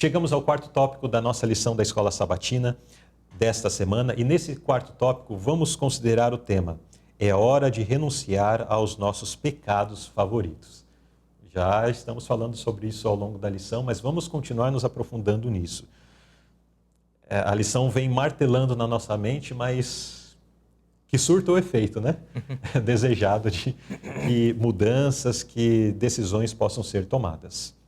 Chegamos ao quarto tópico da nossa lição da Escola Sabatina desta semana e nesse quarto tópico vamos considerar o tema: é hora de renunciar aos nossos pecados favoritos. Já estamos falando sobre isso ao longo da lição, mas vamos continuar nos aprofundando nisso. A lição vem martelando na nossa mente, mas que surta o efeito, né? Desejado de que mudanças, que decisões possam ser tomadas.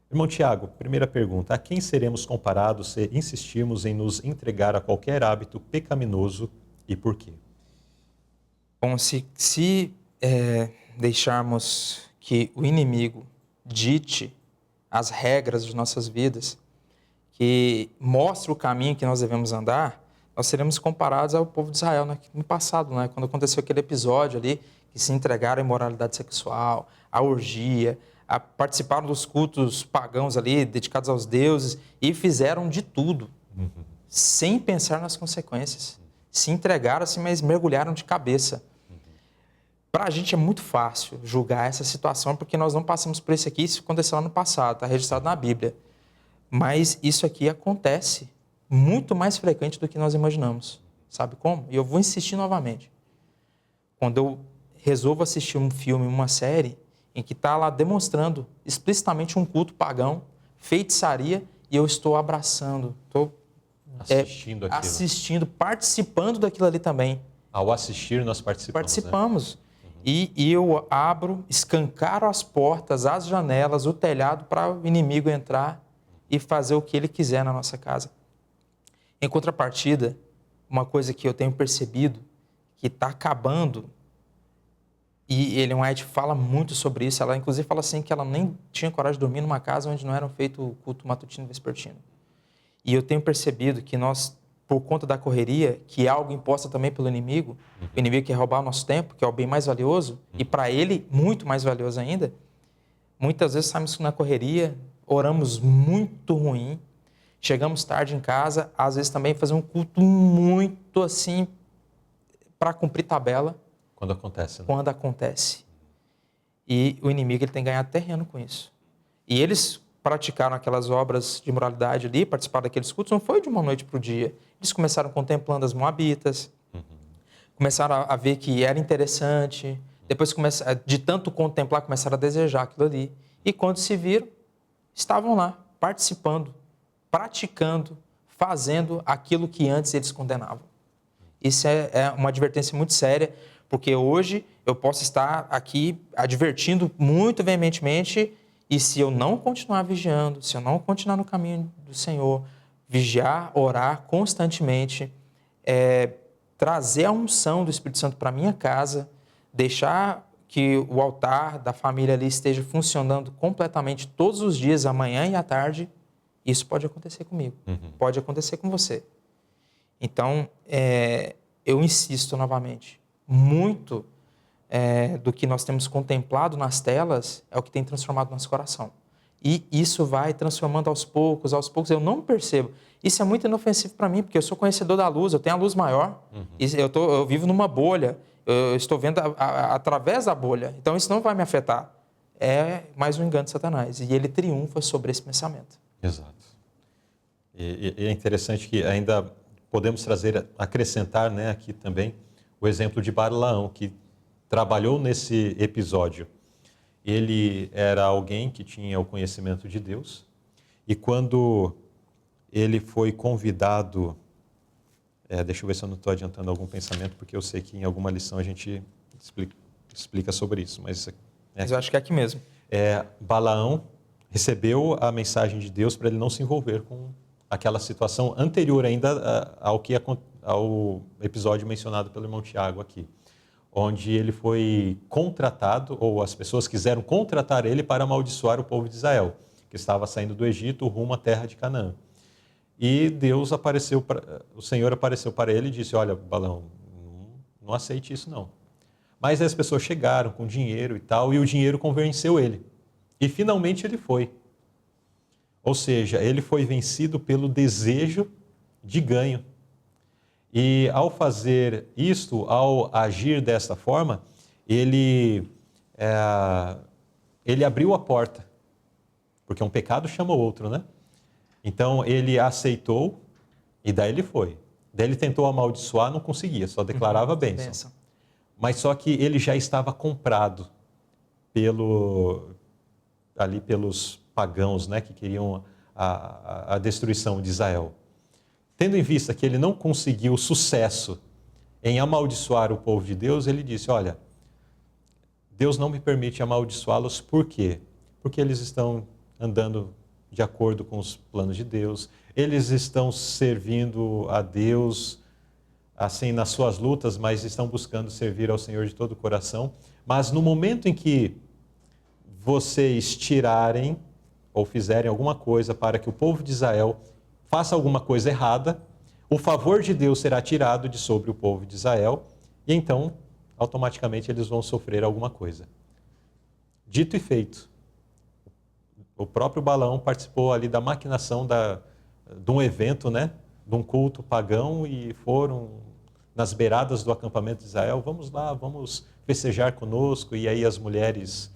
Irmão Tiago, primeira pergunta: a quem seremos comparados se insistirmos em nos entregar a qualquer hábito pecaminoso e por quê? Bom, se deixarmos que o inimigo dite as regras de nossas vidas, que mostre o caminho que nós devemos andar, nós seremos comparados ao povo de Israel no passado, né? Quando aconteceu aquele episódio ali, que se entregaram à imoralidade sexual, à orgia, participaram dos cultos pagãos ali, dedicados aos deuses, e fizeram de tudo, sem pensar nas consequências. Se entregaram assim, mas mergulharam de cabeça. Para a gente é muito fácil julgar essa situação, porque nós não passamos por isso aqui, isso aconteceu lá no passado, está registrado na Bíblia. Mas isso aqui acontece muito mais frequente do que nós imaginamos. Sabe como? E eu vou insistir novamente. Quando eu resolvo assistir um filme, uma série, em que está lá demonstrando explicitamente um culto pagão, feitiçaria, e eu estou abraçando, estou assistindo, participando daquilo ali também. Ao assistir, nós participamos. Né? E eu abro, escancaro as portas, as janelas, o telhado para o inimigo entrar e fazer o que ele quiser na nossa casa. Em contrapartida, uma coisa que eu tenho percebido, que está acabando, e Ellen White fala muito sobre isso, ela inclusive fala assim que ela nem tinha coragem de dormir numa casa onde não eram feito o culto matutino e vespertino. E eu tenho percebido que nós, por conta da correria, que é algo imposta também pelo inimigo, o inimigo quer roubar o nosso tempo, que é o bem mais valioso, e para ele, muito mais valioso ainda, muitas vezes saímos na correria, oramos muito ruim, chegamos tarde em casa, às vezes também fazemos um culto muito assim, para cumprir tabela. Quando acontece, né? Quando acontece. E o inimigo ele tem ganhado terreno com isso. E eles praticaram aquelas obras de moralidade ali, participaram daqueles cultos, não foi de uma noite para o dia. Eles começaram contemplando as moabitas, começaram a ver que era interessante, depois de tanto contemplar, começaram a desejar aquilo ali. E quando se viram, estavam lá, participando, praticando, fazendo aquilo que antes eles condenavam. Isso é uma advertência muito séria, porque hoje eu posso estar aqui advertindo muito veementemente, e se eu não continuar vigiando, se eu não continuar no caminho do Senhor, vigiar, orar constantemente, trazer a unção do Espírito Santo para a minha casa, deixar que o altar da família ali esteja funcionando completamente todos os dias, amanhã e à tarde, isso pode acontecer comigo, pode acontecer com você. Então, eu insisto novamente, muito do que nós temos contemplado nas telas é o que tem transformado nosso coração. E isso vai transformando aos poucos, eu não percebo. Isso é muito inofensivo para mim, porque eu sou conhecedor da luz, eu tenho a luz maior, e eu vivo numa bolha, eu estou vendo através da bolha, então isso não vai me afetar. É mais um engano de Satanás, e ele triunfa sobre esse pensamento. Exato. E é interessante que ainda podemos acrescentar, né, aqui também o exemplo de Balaão, que trabalhou nesse episódio. Ele era alguém que tinha o conhecimento de Deus, e quando ele foi convidado, deixa eu ver se eu não estou adiantando algum pensamento, porque eu sei que em alguma lição a gente explica sobre isso, mas eu acho que é aqui mesmo. Balaão recebeu a mensagem de Deus para ele não se envolver com aquela situação anterior ainda ao episódio mencionado pelo irmão Tiago aqui, onde ele foi contratado, ou as pessoas quiseram contratar ele para amaldiçoar o povo de Israel, que estava saindo do Egito rumo à terra de Canaã. E o Senhor apareceu para ele e disse: olha, Balaão, não aceite isso não. Mas as pessoas chegaram com dinheiro e tal, e o dinheiro convenceu ele. E finalmente ele foi. Ou seja, ele foi vencido pelo desejo de ganho. E ao fazer isto, ao agir desta forma, ele abriu a porta, porque um pecado chama o outro, né? Então ele aceitou e daí ele foi. Daí ele tentou amaldiçoar, não conseguia, só declarava bênção. Bênção. Mas só que ele já estava comprado ali pelos pagãos, né, que queriam a destruição de Israel. Tendo em vista que ele não conseguiu sucesso em amaldiçoar o povo de Deus, ele disse, olha, Deus não me permite amaldiçoá-los, por quê? Porque eles estão andando de acordo com os planos de Deus, eles estão servindo a Deus, assim, nas suas lutas, mas estão buscando servir ao Senhor de todo o coração. Mas no momento em que vocês tirarem ou fizerem alguma coisa para que o povo de Israel faça alguma coisa errada, o favor de Deus será tirado de sobre o povo de Israel e então, automaticamente, eles vão sofrer alguma coisa. Dito e feito. O próprio Balaão participou ali da maquinação de um evento, né? De um culto pagão e foram nas beiradas do acampamento de Israel, vamos lá, vamos festejar conosco, e aí as mulheres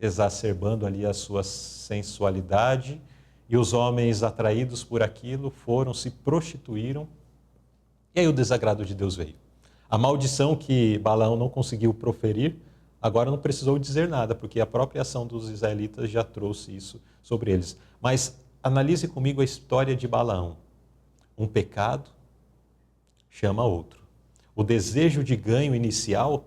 exacerbando ali a sua sensualidade, e os homens atraídos por aquilo foram, se prostituíram, e aí o desagrado de Deus veio. A maldição que Balaão não conseguiu proferir, agora não precisou dizer nada, porque a própria ação dos israelitas já trouxe isso sobre eles. Mas analise comigo a história de Balaão. Um pecado chama outro. O desejo de ganho inicial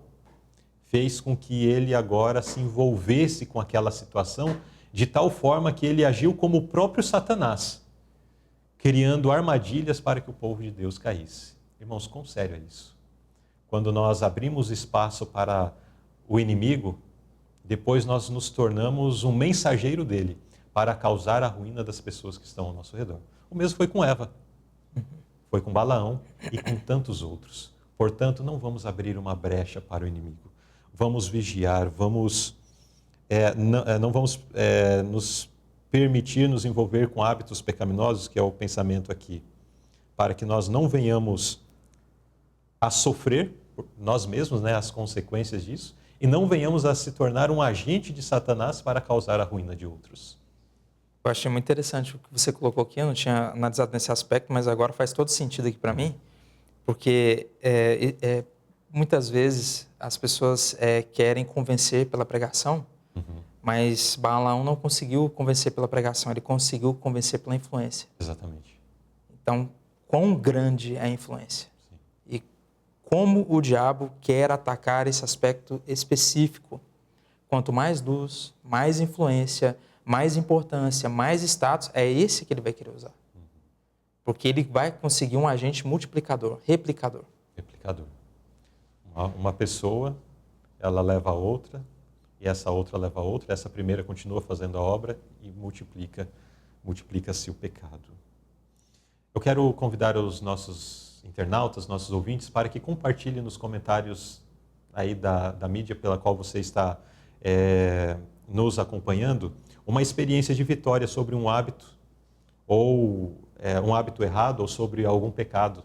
fez com que ele agora se envolvesse com aquela situação de tal forma que ele agiu como o próprio Satanás, criando armadilhas para que o povo de Deus caísse. Irmãos, quão sério é isso? Quando nós abrimos espaço para o inimigo, depois nós nos tornamos um mensageiro dele para causar a ruína das pessoas que estão ao nosso redor. O mesmo foi com Eva, foi com Balaão e com tantos outros. Portanto, não vamos abrir uma brecha para o inimigo. Vamos vigiar, não vamos nos permitir nos envolver com hábitos pecaminosos, que é o pensamento aqui, para que nós não venhamos a sofrer nós mesmos, né, as consequências disso, e não venhamos a se tornar um agente de Satanás para causar a ruína de outros. Eu achei muito interessante o que você colocou aqui, eu não tinha analisado nesse aspecto, mas agora faz todo sentido aqui para mim, porque muitas vezes as pessoas querem convencer pela pregação, mas Balaão não conseguiu convencer pela pregação, ele conseguiu convencer pela influência. Exatamente. Então, quão grande é a influência? Sim. E como o diabo quer atacar esse aspecto específico. Quanto mais luz, mais influência, mais importância, mais status, é esse que ele vai querer usar. Porque ele vai conseguir um agente multiplicador, replicador. Replicador. Uma pessoa, ela leva a outra, e essa outra leva a outra, essa primeira continua fazendo a obra e multiplica-se o pecado. Eu quero convidar os nossos internautas, nossos ouvintes, para que compartilhem nos comentários aí da mídia pela qual você está nos acompanhando, uma experiência de vitória sobre um hábito, ou um hábito errado, ou sobre algum pecado.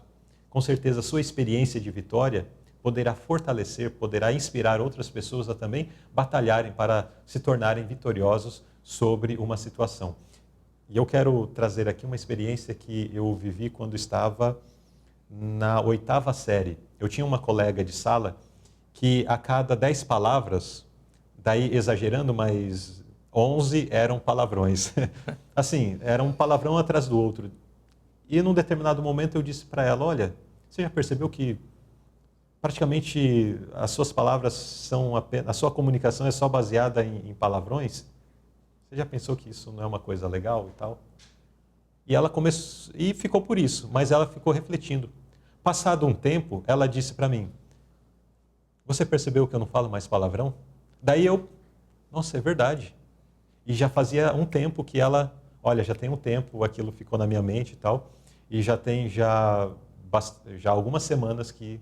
Com certeza a sua experiência de vitória poderá fortalecer, poderá inspirar outras pessoas a também batalharem para se tornarem vitoriosos sobre uma situação. E eu quero trazer aqui uma experiência que eu vivi quando estava na 8ª série. Eu tinha uma colega de sala que a cada 10 palavras, daí exagerando, mas 11 eram palavrões. Assim, era um palavrão atrás do outro. E num determinado momento eu disse para ela, olha, você já percebeu que praticamente as suas palavras são apenas, a sua comunicação é só baseada em palavrões? Você já pensou que isso não é uma coisa legal e tal? E ela começou, e ficou por isso, mas ela ficou refletindo. Passado um tempo, ela disse para mim, você percebeu que eu não falo mais palavrão? Daí eu, nossa, é verdade. E já fazia um tempo que ela, olha, já tem um tempo, aquilo ficou na minha mente e tal, e já tem já algumas semanas que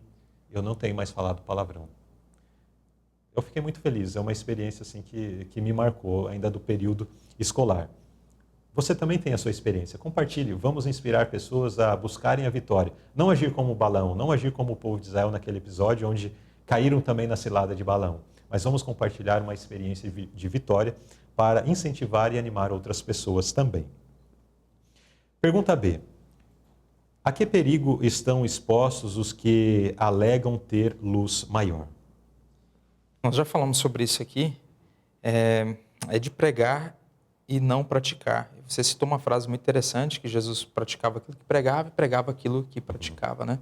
eu não tenho mais falado palavrão. Eu fiquei muito feliz, é uma experiência assim que me marcou ainda do período escolar. Você também tem a sua experiência, compartilhe, vamos inspirar pessoas a buscarem a vitória. Não agir como Balaão, não agir como o povo de Israel naquele episódio onde caíram também na cilada de Balaão. Mas vamos compartilhar uma experiência de vitória para incentivar e animar outras pessoas também. Pergunta B. A que perigo estão expostos os que alegam ter luz maior? Nós já falamos sobre isso aqui. É de pregar e não praticar. Você citou uma frase muito interessante, que Jesus praticava aquilo que pregava e pregava aquilo que praticava, né?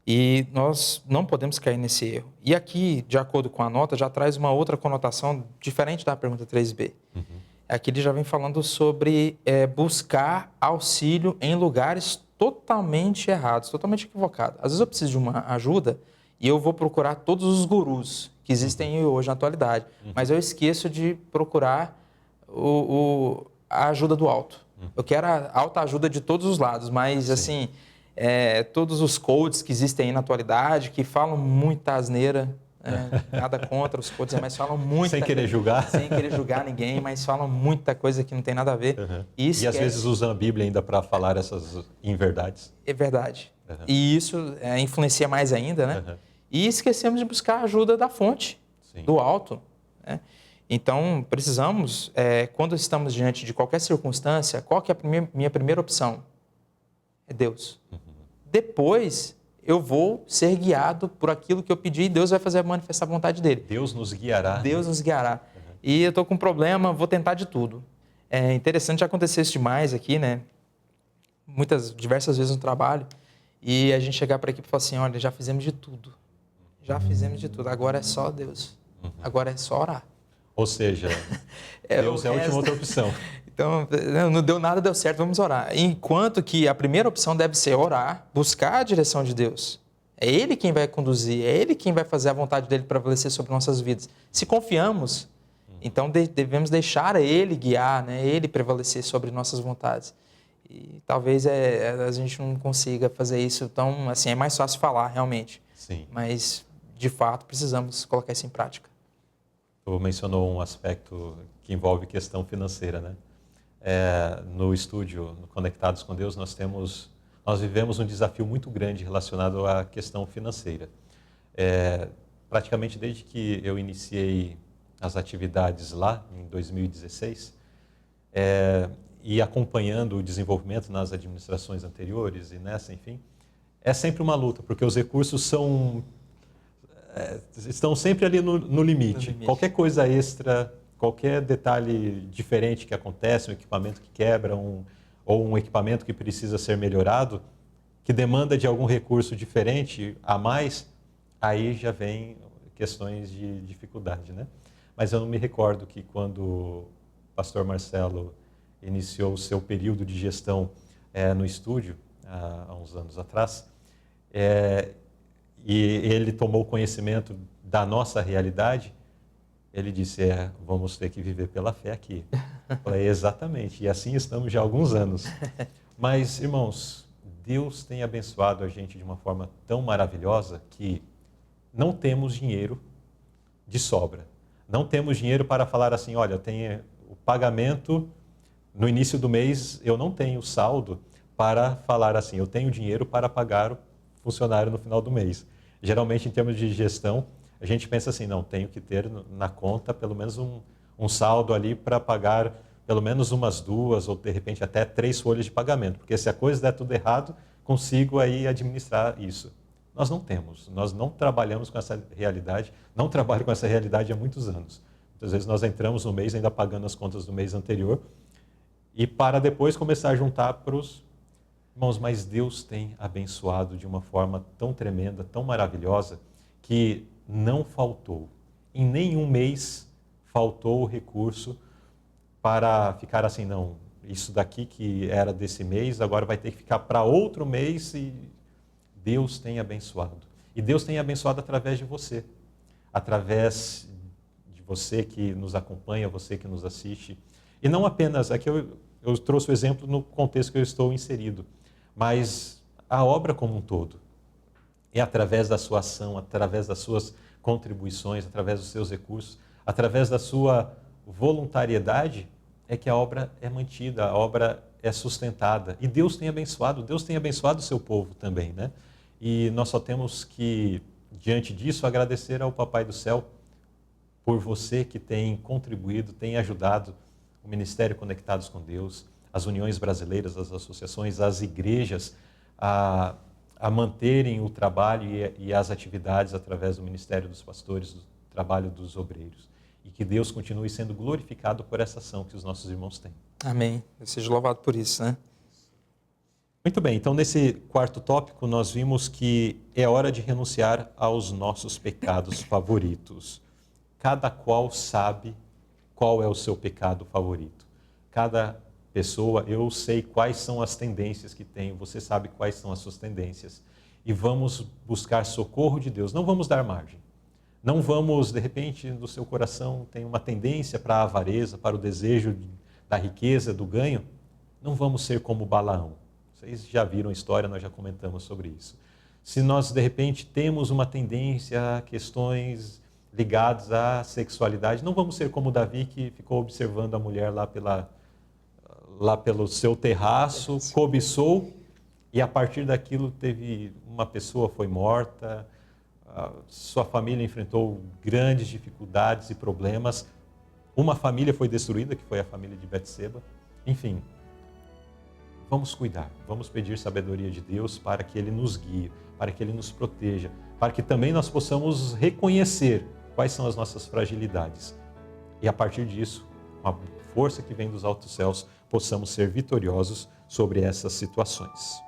E nós não podemos cair nesse erro. E aqui, de acordo com a nota, já traz uma outra conotação diferente da pergunta 3B. Aqui ele já vem falando sobre buscar auxílio em lugares totalmente errados, totalmente equivocados. Às vezes eu preciso de uma ajuda e eu vou procurar todos os gurus que existem hoje na atualidade, mas eu esqueço de procurar a ajuda do alto. Eu quero a autoajuda de todos os lados, mas assim, todos os coaches que existem aí na atualidade, que falam muita asneira, nada contra os coaches, mas falam muita... Sem querer julgar. Sem querer julgar ninguém, mas falam muita coisa que não tem nada a ver. E às vezes usam a Bíblia ainda para falar essas inverdades. É verdade. E isso influencia mais ainda, né? E esquecemos de buscar a ajuda da fonte, do alto, né? Então, precisamos, quando estamos diante de qualquer circunstância, qual que é a minha primeira opção? É Deus. Depois, eu vou ser guiado por aquilo que eu pedi e Deus vai fazer manifestar a vontade dele. Deus nos guiará. Deus nos guiará. E eu estou com um problema, vou tentar de tudo. É interessante acontecer isso demais aqui, né? Diversas vezes no trabalho, e a gente chegar para a equipe e falar assim, olha, já fizemos de tudo. Já fizemos de tudo, agora é só Deus. Agora é só orar. Ou seja, Deus é a última outra opção. Então, não deu nada, deu certo, vamos orar. Enquanto que a primeira opção deve ser orar, buscar a direção de Deus. É Ele quem vai conduzir, é Ele quem vai fazer a vontade dEle prevalecer sobre nossas vidas. Se confiamos, então devemos deixar Ele guiar, né? Ele prevalecer sobre nossas vontades. E talvez a gente não consiga fazer isso, então, assim, é mais fácil falar, realmente. Sim. Mas, de fato, precisamos colocar isso em prática. Tu mencionou um aspecto que envolve questão financeira, né? No estúdio, no Conectados com Deus, nós vivemos um desafio muito grande relacionado à questão financeira. Praticamente desde que eu iniciei as atividades lá, em 2016, e acompanhando o desenvolvimento nas administrações anteriores e nessa, enfim, é sempre uma luta, porque os recursos estão sempre ali no limite. Qualquer coisa extra, qualquer detalhe diferente que acontece, um equipamento que quebra, ou um equipamento que precisa ser melhorado, que demanda de algum recurso diferente a mais, aí já vem questões de dificuldade, né? Mas eu não me recordo que quando o pastor Marcelo iniciou o seu período de gestão no estúdio, há uns anos atrás, e ele tomou conhecimento da nossa realidade, ele disse, vamos ter que viver pela fé aqui. Eu falei, exatamente, e assim estamos já há alguns anos. Mas, irmãos, Deus tem abençoado a gente de uma forma tão maravilhosa que não temos dinheiro de sobra. Não temos dinheiro para falar assim, olha, tem o pagamento, no início do mês eu não tenho saldo para falar assim, eu tenho dinheiro para pagar o funcionário no final do mês. Geralmente, em termos de gestão, a gente pensa assim, não, tenho que ter na conta pelo menos um saldo ali para pagar pelo menos umas 2 ou, de repente, até 3 folhas de pagamento, porque se a coisa der tudo errado, consigo aí administrar isso. Nós não temos, nós não trabalhamos com essa realidade, não trabalho com essa realidade há muitos anos. Muitas vezes nós entramos no mês ainda pagando as contas do mês anterior e para depois começar a juntar para os... Irmãos, mas Deus tem abençoado de uma forma tão tremenda, tão maravilhosa, que não faltou, em nenhum mês faltou o recurso para ficar assim, não, isso daqui que era desse mês, agora vai ter que ficar para outro mês e Deus tem abençoado. E Deus tem abençoado através de você, através de você que nos acompanha, você que nos assiste. E não apenas, aqui eu trouxe o exemplo no contexto que eu estou inserido, mas a obra como um todo. É através da sua ação, através das suas contribuições, através dos seus recursos, através da sua voluntariedade, é que a obra é mantida, a obra é sustentada. E Deus tem abençoado o seu povo também, né? E nós só temos que diante disso, agradecer ao Papai do Céu por você que tem contribuído, tem ajudado o Ministério Conectados com Deus, as uniões brasileiras, as associações, as igrejas a manterem o trabalho e as atividades através do Ministério dos Pastores, do trabalho dos obreiros. E que Deus continue sendo glorificado por essa ação que os nossos irmãos têm. Amém. Eu seja louvado por isso, né? Muito bem, então nesse quarto tópico nós vimos que é hora de renunciar aos nossos pecados favoritos. Cada qual sabe qual é o seu pecado favorito. Cada pessoa, eu sei quais são as tendências que tenho, você sabe quais são as suas tendências. E vamos buscar socorro de Deus, não vamos dar margem. Não vamos, de repente, no seu coração tem uma tendência para a avareza, para o desejo da riqueza, do ganho. Não vamos ser como Balaão. Vocês já viram a história, nós já comentamos sobre isso. Se nós, de repente, temos uma tendência a questões ligadas à sexualidade, não vamos ser como Davi, que ficou observando a mulher lá pelo seu terraço, cobiçou, e a partir daquilo teve uma pessoa foi morta, sua família enfrentou grandes dificuldades e problemas, uma família foi destruída, que foi a família de Betseba. Enfim, vamos cuidar, vamos pedir sabedoria de Deus para que Ele nos guie, para que Ele nos proteja, para que também nós possamos reconhecer quais são as nossas fragilidades. E a partir disso, com a força que vem dos altos céus, possamos ser vitoriosos sobre essas situações.